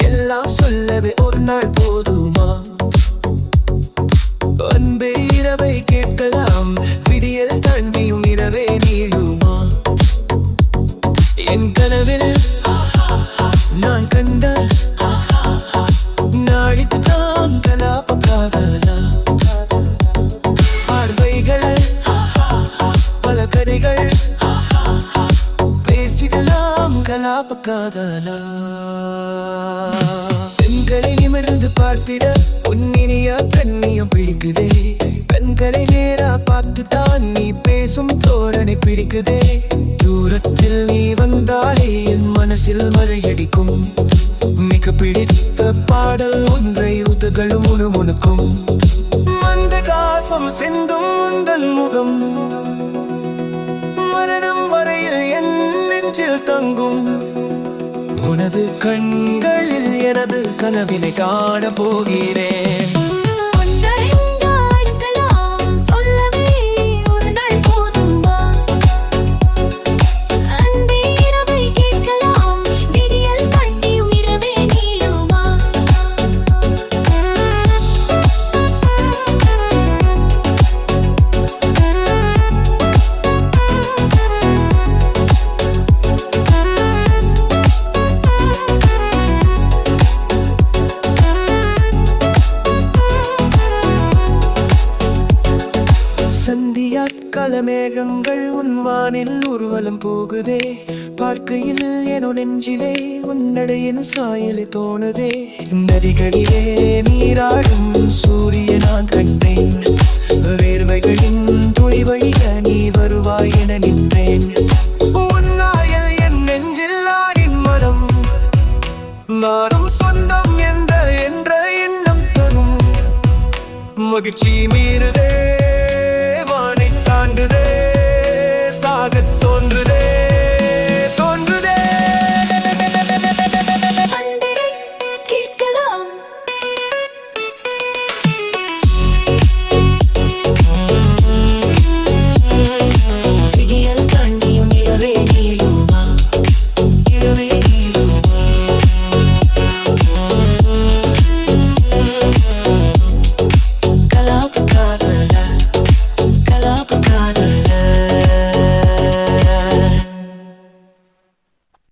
எல்லாம் சொல்லவே ஒரு நாள் போதுமா? அன்பே இரவை கேட்கலாம், விடியல் தாண்டியும் இரவே நீளுமா? என் கனவில் நான் கண்ட நாளித்துதான் கலாப காதலா? பார்வைகள் பல கதைகள் பேசிடலாம் கலாப காதலா? பெண்களை நிமிர்ந்து பார்த்திட உன்னினிய கண்ணியம் பிடிக்குதே. பெண்களை நேரா பார்த்துதான் நீ பேசும் தோரணை பிடிக்குதே. தூரத்தில் நீ வந்தாலே என் மனசில் மழையடிக்கும். மிக பிடித்த பாடல் ஒன்றை உதகளும் முணுமுணுக்கும். மந்த காசம் சிந்தும் உந்தன் முகம் மரணம் வரையில் என் நெஞ்சில் தங்கும். உனது கண்களில் எனது கனவினை காண போகிறேன். சந்தியாக்கால மேகங்கள் உன் வானில் ஊர்வலம் போகுதே. பார்க்கையில் எனோ நெஞ்சிலே உன்னடையின் சாயலை தோணுதே. நதிகளிலே நீராடும் சூரியனான் கண்டேன்.